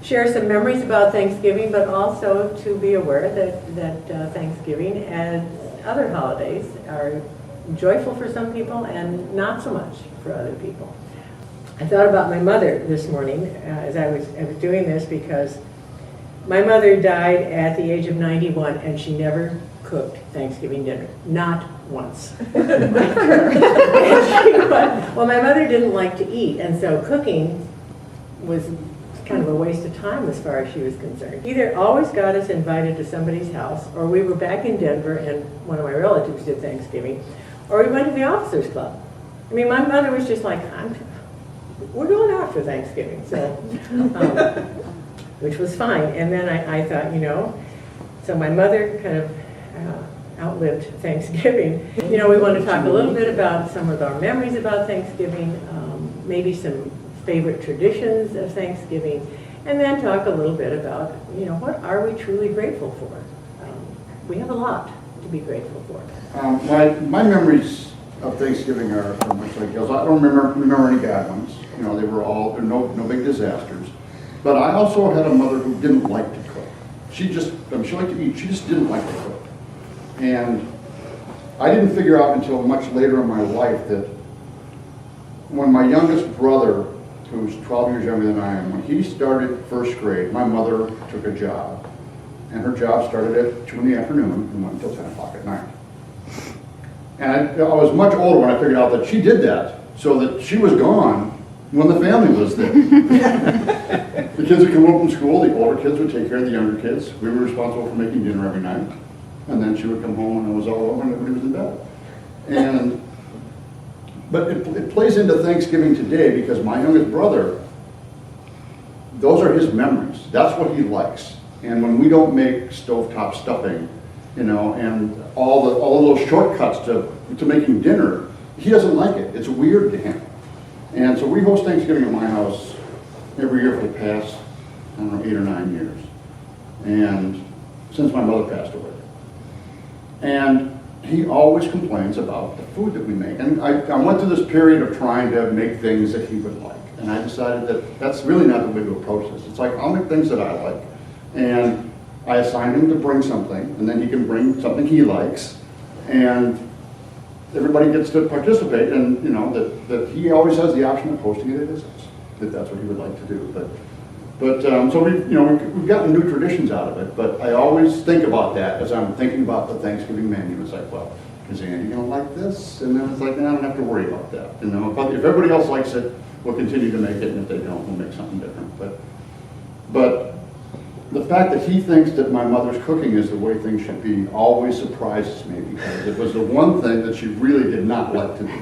share some memories about Thanksgiving, but also to be aware that Thanksgiving and other holidays are joyful for some people and not so much for other people. I thought about my mother this morning as I was doing this, because my mother died at the age of 91 and she never cooked Thanksgiving dinner, not once. Well, my mother didn't like to eat, and so cooking was kind of a waste of time as far as she was concerned. Either always got us invited to somebody's house, or we were back in Denver and one of my relatives did Thanksgiving, or we went to the Officers Club. I mean, my mother was just like, we're going out for Thanksgiving, so, which was fine. And then I thought, so my mother kind of outlived Thanksgiving. We want to talk a little bit about some of our memories about Thanksgiving, maybe some favorite traditions of Thanksgiving, and then talk a little bit about, what are we truly grateful for? We have a lot to be grateful for. My memories of Thanksgiving are much like Gail's. I don't remember any bad ones. They were all, no big disasters. But I also had a mother who didn't like to cook. She liked to eat, she just didn't like to cook. And I didn't figure out until much later in my life that when my youngest brother, who's 12 years younger than I am, when he started first grade, my mother took a job. And her job started at 2 in the afternoon and went until 10 o'clock at night. And I was much older when I figured out that she did that so that she was gone when the family was there. The kids would come home from school, the older kids would take care of the younger kids. We were responsible for making dinner every night. And then she would come home and it was all over and everybody was in bed. But it plays into Thanksgiving today because my youngest brother, those are his memories. That's what he likes. And when we don't make stovetop stuffing, and all of those shortcuts to making dinner, he doesn't like it. It's weird to him. And so we host Thanksgiving at my house every year for the past, 8 or 9 years. And since my mother passed away. And he always complains about the food that we make. And I went through this period of trying to make things that he would like. And I decided that that's really not the way to approach this. It's like, I'll make things that I like. And I assign him to bring something, and then he can bring something he likes. And everybody gets to participate, and that he always has the option of hosting it at his house, if that's what he would like to do. So we've gotten new traditions out of it, but I always think about that as I'm thinking about the Thanksgiving menu. It's like, well, is Andy going to like this? And then it's like, I don't have to worry about that. If everybody else likes it, we'll continue to make it, and if they don't, we'll make something different. But the fact that he thinks that my mother's cooking is the way things should be always surprises me, because it was the one thing that she really did not like to do.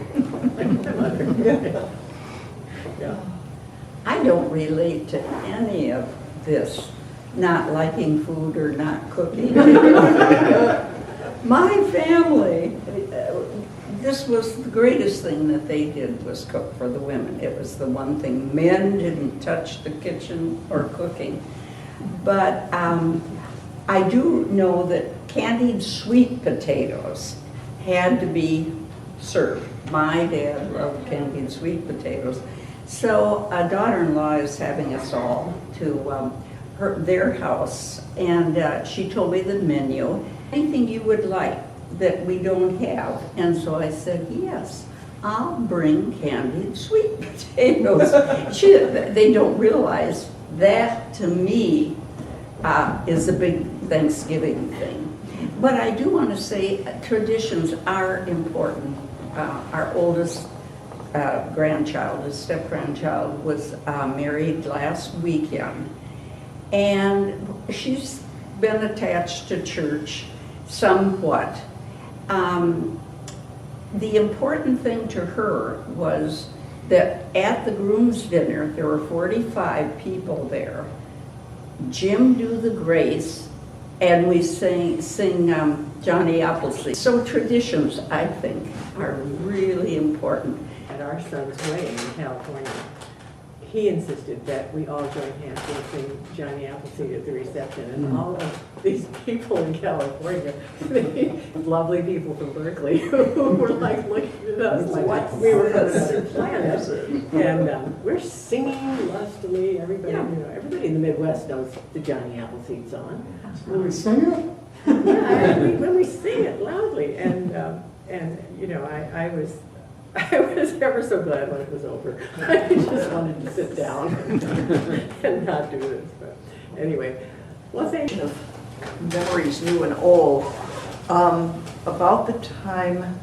Yeah. I don't relate to any of this, not liking food or not cooking. My family, this was the greatest thing that they did, was cook for the women. It was the one thing. Men didn't touch the kitchen or cooking. But I do know that candied sweet potatoes had to be served. My dad loved candied sweet potatoes. So a daughter-in-law is having us all to their house, and she told me the menu. Anything you would like that we don't have? And so I said, yes, I'll bring candied sweet potatoes. They don't realize that, to me, is a big Thanksgiving thing. But I do want to say traditions are important. Our oldest grandchild, his step-grandchild, was married last weekend. And she's been attached to church somewhat. The important thing to her was that at the groom's dinner, there were 45 people there. Jim do the grace, and we sing Johnny Appleseed. So traditions, I think, are really important. At our son's wedding in California, he insisted that we all join hands and sing Johnny Appleseed at the reception. And all of these people in California, lovely people from Berkeley, who were like looking at us like we were from another planet. And we're singing lustily. Everybody, everybody in the Midwest knows the Johnny Appleseed song. Will we sing it? Yeah, when we sing it loudly. And I was ever so glad when it was over. I just wanted to sit down and not do this. But anyway, well, thank you. Memories new and old. About the time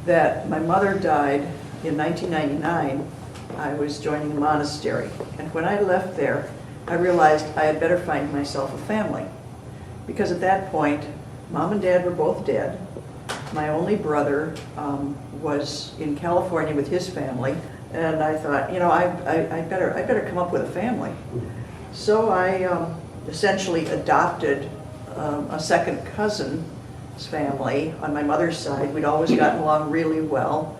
that my mother died in 1999, I was joining a monastery. And when I left there, I realized I had better find myself a family. Because at that point, Mom and Dad were both dead. My only brother was in California with his family, and I thought, I better come up with a family. So I essentially adopted a second cousin's family on my mother's side. We'd always gotten along really well.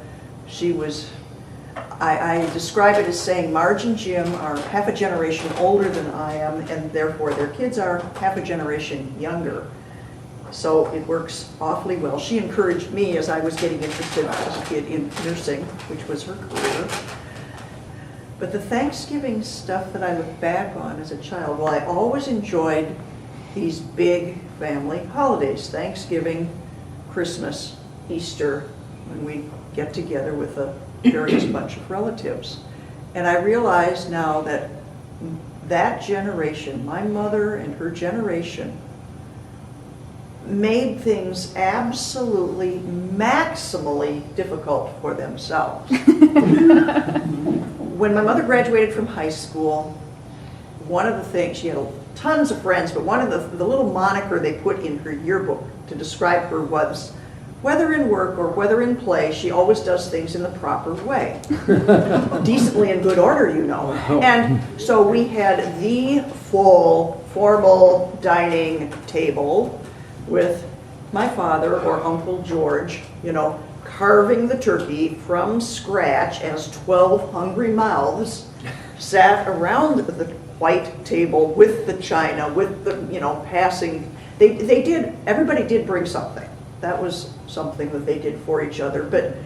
She was, I describe it as saying Marge and Jim are half a generation older than I am, and therefore their kids are half a generation younger. So it works awfully well. She encouraged me as I was getting interested as a kid in nursing, which was her career. But the Thanksgiving stuff that I look back on as a child, well, I always enjoyed these big family holidays, Thanksgiving, Christmas, Easter, when we get together with a various bunch of relatives. And I realize now that that generation, my mother and her generation, made things absolutely maximally difficult for themselves. When my mother graduated from high school, one of the things, she had tons of friends, but one of the little moniker they put in her yearbook to describe her was, whether in work or whether in play, she always does things in the proper way. Decently in good order, And so we had the full formal dining table with my father or Uncle George, carving the turkey from scratch as 12 hungry mouths sat around the white table with the china, with the, passing. Everybody did bring something. That was something that they did for each other. But,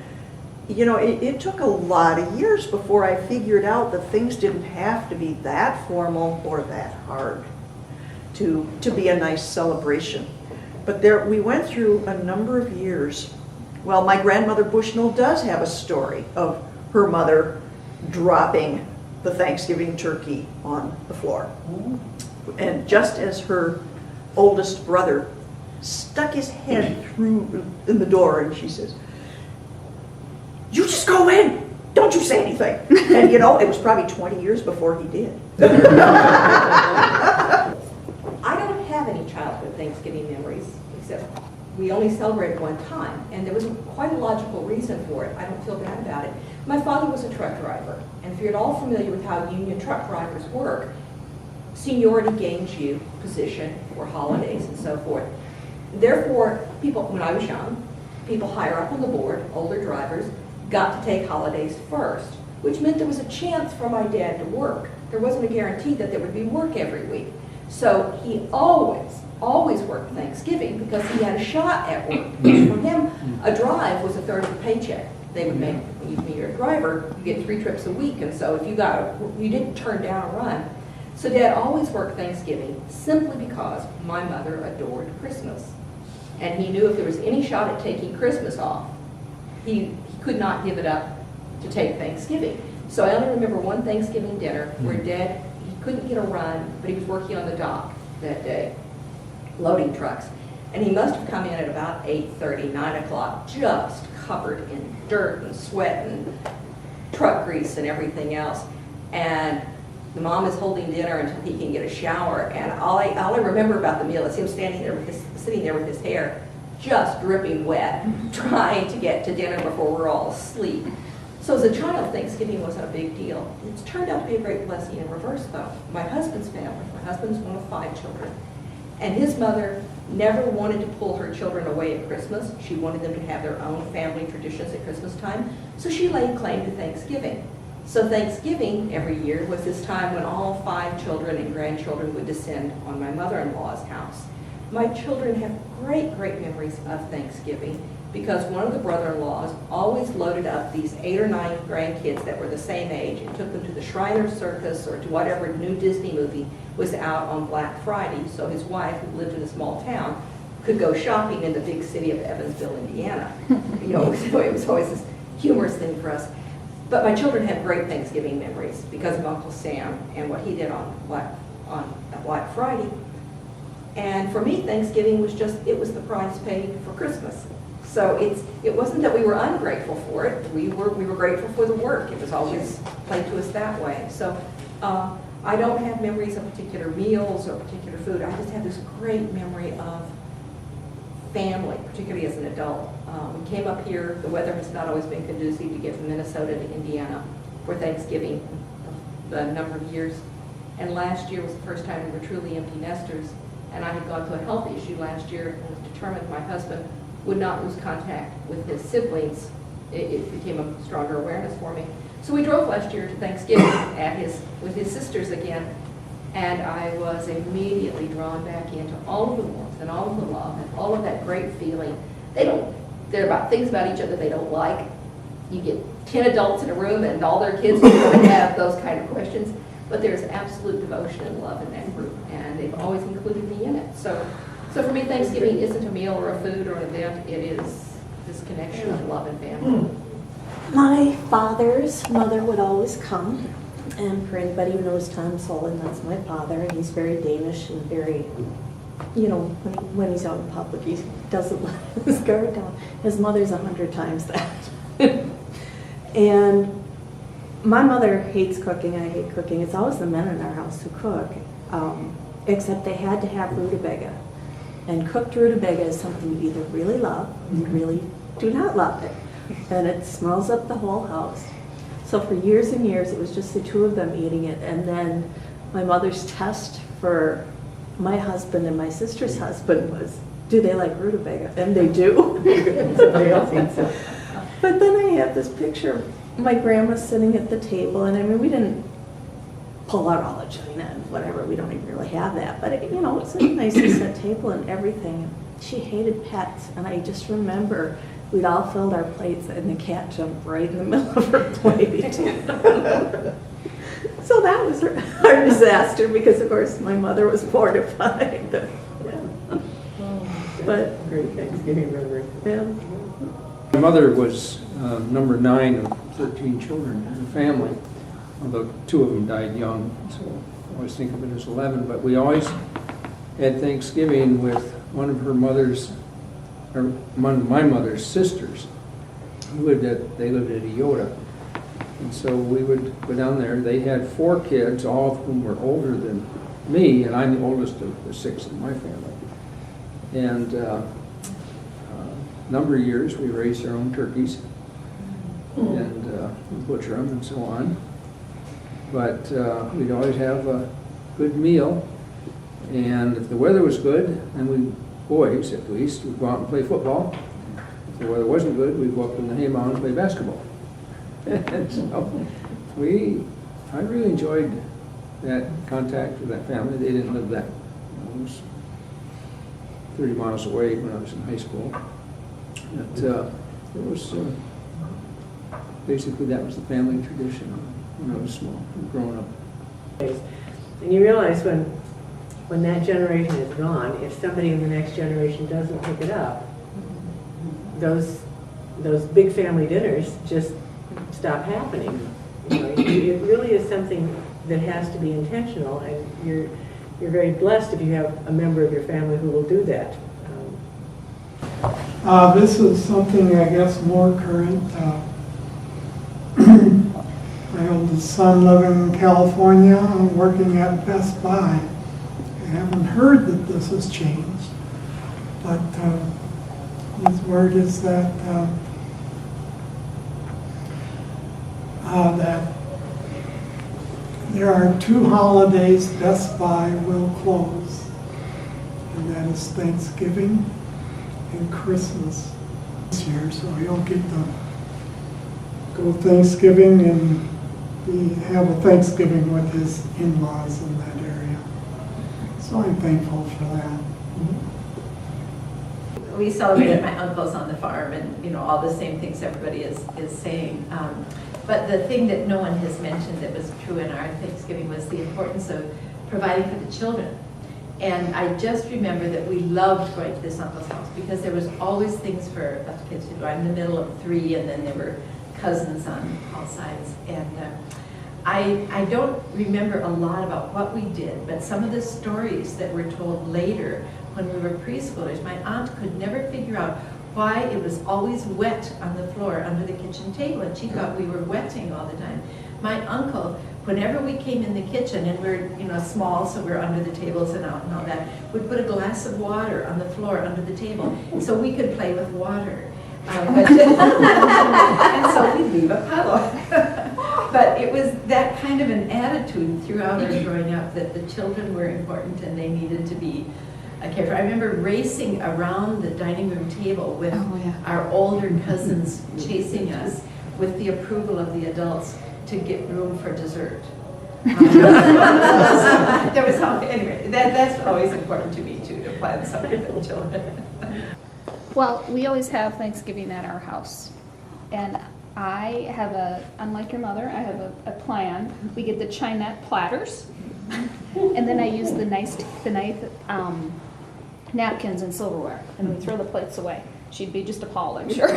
it took a lot of years before I figured out that things didn't have to be that formal or that hard to be a nice celebration. But we went through a number of years. Well, my grandmother Bushnell does have a story of her mother dropping the Thanksgiving turkey on the floor. And just as her oldest brother stuck his head through in the door, and she says, "You just go in, don't you say anything." And it was probably 20 years before he did. I don't have any childhood Thanksgiving memories, except we only celebrated one time, and there was quite a logical reason for it. I don't feel bad about it. My father was a truck driver, and if you're at all familiar with how union truck drivers work, seniority gains you position for holidays and so forth. Therefore, when I was young, people higher up on the board, older drivers, got to take holidays first, which meant there was a chance for my dad to work. There wasn't a guarantee that there would be work every week. So he always worked Thanksgiving because he had a shot at work. For him, a drive was a third of the paycheck. They would make, when you're a driver, you get 3 trips a week, and so if you didn't turn down a run. So Dad always worked Thanksgiving simply because my mother adored Christmas. And he knew if there was any shot at taking Christmas off, he could not give it up to take Thanksgiving. So I only remember one Thanksgiving dinner where Dad, he couldn't get a run, but he was working on the dock that day, loading trucks. And he must have come in at about 8:30, 9 o'clock, just covered in dirt and sweat and truck grease and everything else. And the mom is holding dinner until he can get a shower. And all I remember about the meal is him sitting there with his hair just dripping wet, trying to get to dinner before we're all asleep. So as a child, Thanksgiving wasn't a big deal. It's turned out to be a great blessing in reverse, though. My husband's family, my husband's one of 5 children, and his mother never wanted to pull her children away at Christmas. She wanted them to have their own family traditions at Christmas time, so she laid claim to Thanksgiving. So Thanksgiving every year was this time when all 5 children and grandchildren would descend on my mother-in-law's house. My children have great, great memories of Thanksgiving because one of the brother-in-laws always loaded up these 8 or 9 grandkids that were the same age and took them to the Shriners Circus or to whatever new Disney movie was out on Black Friday, so his wife, who lived in a small town, could go shopping in the big city of Evansville, Indiana. You know, it was always this humorous thing for us. But my children have great Thanksgiving memories because of Uncle Sam and what he did on Black Friday. And for me, Thanksgiving was it was the price paid for Christmas. So it wasn't that we were ungrateful for it. We were grateful for the work. It was always played to us that way. So I don't have memories of particular meals or particular food. I just have this great memory of family, particularly as an adult. We came up here. The weather has not always been conducive to get from Minnesota to Indiana for Thanksgiving a number of years. And last year was the first time we were truly empty nesters. And I had gone through a health issue last year and was determined my husband would not lose contact with his siblings. It became a stronger awareness for me. So we drove last year to Thanksgiving with his sisters again, and I was immediately drawn back into all of the warmth and all of the love and all of that great feeling. They're about things about each other they don't like. You get 10 adults in a room and all their kids are going to have those kind of questions, but there's absolute devotion and love in that group, and they've always included me in it. So for me, Thanksgiving isn't a meal or a food or an event. It is this connection of love and family. My father's mother would always come, and for anybody who knows Tom Solon, that's my father, and he's very Danish and very, you know, when he's out in public, he doesn't let his guard down. His mother's 100 times that. And my mother hates cooking, I hate cooking. It's always the men in our house who cook, except they had to have rutabaga. And cooked rutabaga is something you either really love or you really do not love it. And it smells up the whole house. So for years and years, it was just the two of them eating it. And then my mother's test for my husband and my sister's husband was, do they like rutabaga? And they do. Somebody else eats it. But then I have this picture of my grandma sitting at the table, and I mean, we didn't pull out all the china and whatever. We don't even really have that. But, you know, it's a nice set table and everything. She hated pets, and I just remember we'd all filled our plates, and the cat jumped right in the middle of her plate. So that was our disaster because, of course, my mother was mortified. But Great Thanksgiving memory. yeah. My mother was number 9 of 13 children in the family, although 2 of them died young, so I always think of it as 11. But we always had Thanksgiving with one of my mother's sisters. They lived at Iota, and so we would go down there. They had 4 kids, all of whom were older than me, and I'm the oldest of the 6 in my family. And number of years we raised our own turkeys and butcher them and so on. But we'd always have a good meal, and if the weather was good, then boys at least, would go out and play football. If the weather wasn't good, we'd go up in the hay mound and play basketball. And so I really enjoyed that contact with that family. They didn't live that, it was 30 miles away when I was in high school. But it was basically that was the family tradition when I was small, growing up. And you realize when that generation is gone, if somebody in the next generation doesn't pick it up, those big family dinners just stop happening. You know, it really is something that has to be intentional, and you're very blessed if you have a member of your family who will do that. This is something, I guess, more current. My oldest son living in California, I'm working at Best Buy. I haven't heard that this has changed, but his word is that that there are 2 holidays Best Buy will close, and that is Thanksgiving and Christmas this year, so you'll get to go Thanksgiving in we have a Thanksgiving with his in-laws in that area. So I'm thankful for that. We celebrated my uncles on the farm and, you know, all the same things everybody is saying. But the thing that no one has mentioned that was true in our Thanksgiving was the importance of providing for the children. And I just remember that we loved going to this uncle's house because there was always things for us kids to do. I'm in the middle of 3, and then there were cousins on all sides. And I don't remember a lot about what we did, but some of the stories that were told later when we were preschoolers, my aunt could never figure out why it was always wet on the floor under the kitchen table, and she thought we were wetting all the time. My uncle, whenever we came in the kitchen, and we're, you know, small, so we're under the tables and out and all that, would put a glass of water on the floor under the table so we could play with water. And so we'd leave a puddle. But it was that kind of an attitude throughout our growing up that the children were important and they needed to be cared for. I remember racing around the dining room table with our older cousins chasing us with the approval of the adults to get room for dessert. There was anyway, that's always important to me too, to plan something for the children. Well, we always have Thanksgiving at our house. And I have unlike your mother, I have a plan. We get the Chinette platters, and then I use the nice napkins and silverware, and we throw the plates away. She'd be just appalled, I'm sure.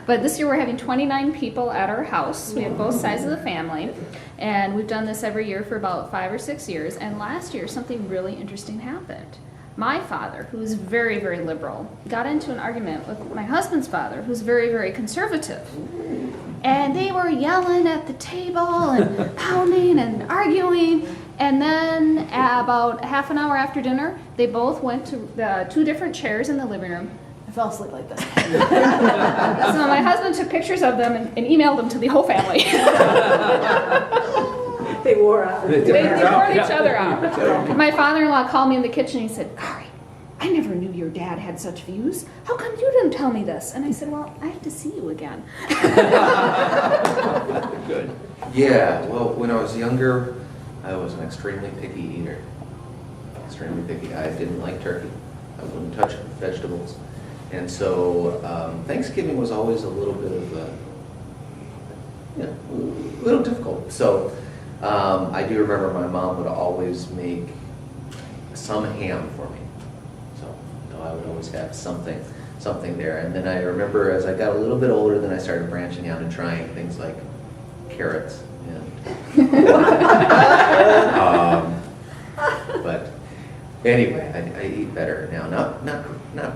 But this year we're having 29 people at our house. We have both sides of the family, and we've done this every year for about 5 or 6 years. And last year something really interesting happened. My father, who is very, very liberal, got into an argument with my husband's father, who's very, very conservative. And they were yelling at the table and pounding and arguing. And then about half an hour after dinner, they both went to the 2 different chairs in the living room. I fell asleep like this. So my husband took pictures of them and emailed them to the whole family. They wore out. They wore each other out. My father-in-law called me in the kitchen and he said, "Kari, I never knew your dad had such views. How come you didn't tell me this?" And I said, "Well, I have to see you again." Good. Yeah, well, when I was younger, I was an extremely picky eater. Extremely picky. I didn't like turkey. I wouldn't touch vegetables. And so Thanksgiving was always a little bit of a little difficult. So I do remember my mom would always make some ham for me. So I would always have something there. And then I remember as I got a little bit older, then I started branching out and trying things like carrots. But anyway, I eat better now. Not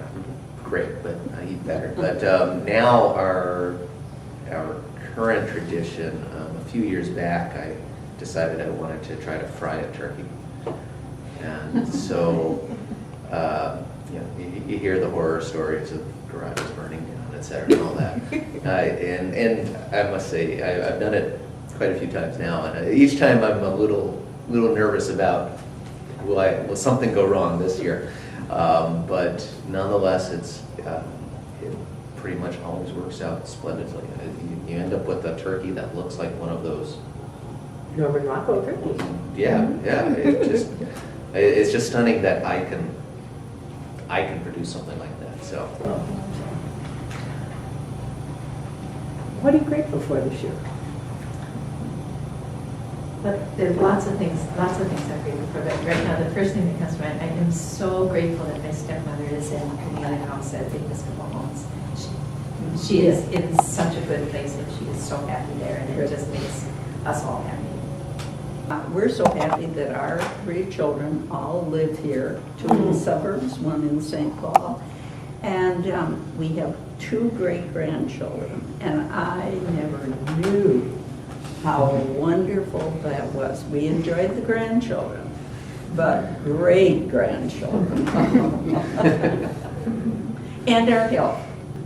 great, but I eat better. But now our current tradition, a few years back, I decided I wanted to try to fry a turkey. And so, you hear the horror stories of garages burning down, et cetera, and all that. And I must say, I've done it quite a few times now, and each time I'm a little nervous about will something go wrong this year, but nonetheless it pretty much always works out splendidly. You end up with a turkey that looks like one of those Norman Rockwell turkeys. Yeah. It's just stunning that I can produce something like that. So. What are you grateful for this year? But there's lots of things I'm grateful for. But right now, the first thing that comes to mind, I am so grateful that my stepmother is in the other house at the Episcopal Homes. She is in such a good place, and she is so happy there, and it just makes us all happy. We're so happy that our 3 children all live here, 2 in the suburbs, 1 in St. Paul. And we have 2 great-grandchildren, and I never knew how wonderful that was. We enjoyed the grandchildren, but great-grandchildren. And our health.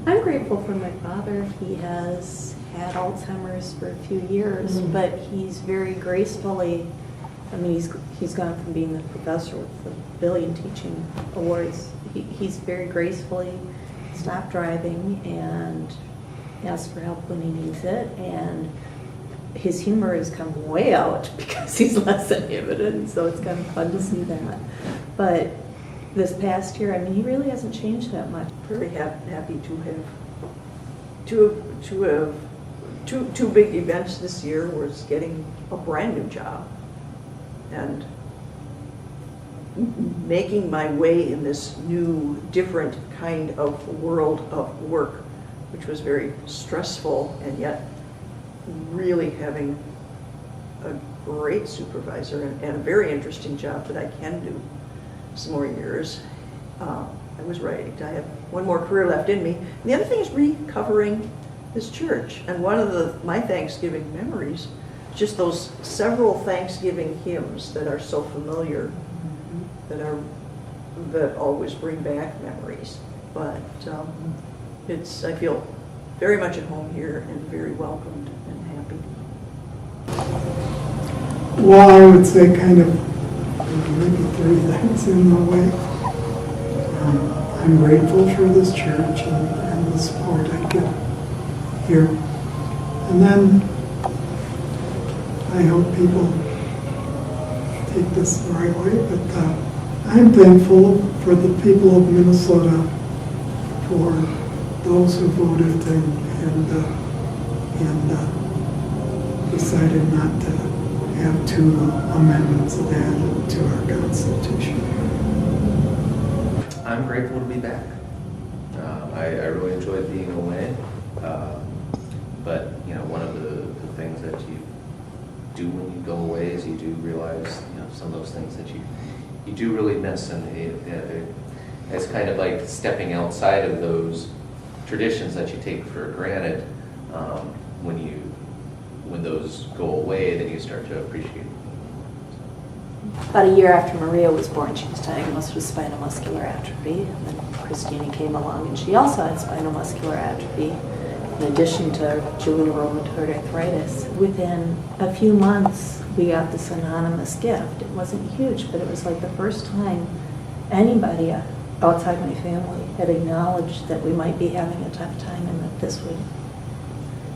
I'm grateful for my father. He has had Alzheimer's for a few years, but he's very gracefully, he's gone from being the professor with the billion teaching awards. He's very gracefully stopped driving and asked for help when he needs it, and his humor has come way out because he's less inhibited, so it's kind of fun to see that. But this past year, I mean, he really hasn't changed that much. Very happy to have two big events this year was getting a brand new job and making my way in this new, different kind of world of work, which was very stressful, and yet really having a great supervisor and a very interesting job that I can do some more years. I was right. I have one more career left in me. And the other thing is recovering this church. And one of my Thanksgiving memories, just those several Thanksgiving hymns that are so familiar, that always bring back memories. But I feel very much at home here and very welcomed and happy. Well, I would say kind of maybe 3 things in a way. I'm grateful for this church and the support I get here. And then I hope people take this the right way, but I'm thankful for the people of Minnesota, for those who voted and decided not to have 2 amendments added to our Constitution. I'm grateful to be back. I really enjoyed being away. But, you know, one of the things that you do when you go away is you do realize, you know, some of those things that you do really miss. And it's kind of like stepping outside of those traditions that you take for granted. When those go away, then you start to appreciate them. About a year after Maria was born, she was diagnosed with spinal muscular atrophy. And then Christina came along, and she also had spinal muscular atrophy, in addition to juvenile rheumatoid arthritis. Within a few months, we got this anonymous gift. It wasn't huge, but it was like the first time anybody outside my family had acknowledged that we might be having a tough time and that this would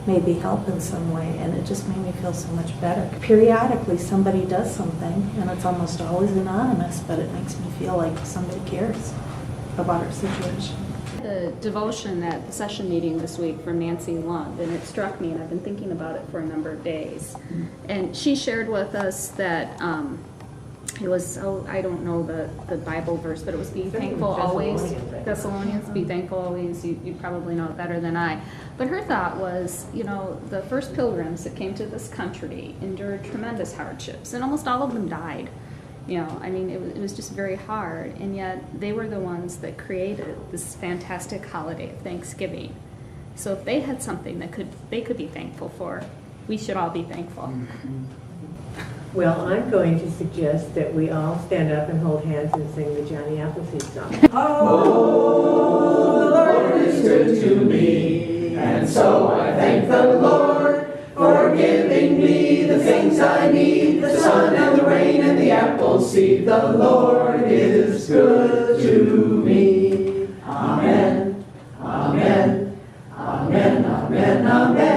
maybe help in some way, and it just made me feel so much better. Periodically, somebody does something, and it's almost always anonymous, but it makes me feel like somebody cares about our situation. The devotion at the session meeting this week from Nancy Lund, and it struck me, and I've been thinking about it for a number of days. And she shared with us that it was, I don't know the Bible verse, but it was be thankful always. Thessalonians, be thankful always. You probably know it better than I. But her thought was, you know, the first pilgrims that came to this country endured tremendous hardships, and almost all of them died. You know, I mean, it was just very hard, and yet they were the ones that created this fantastic holiday of Thanksgiving. So if they had something that they could be thankful for, we should all be thankful. Well, I'm going to suggest that we all stand up and hold hands and sing the Johnny Appleseed song. Oh, the Lord is good to me, and so I thank the Lord for giving me the things I need, the sun and the rain and the apple seed. The Lord is good to me. Amen, amen, amen, amen, amen.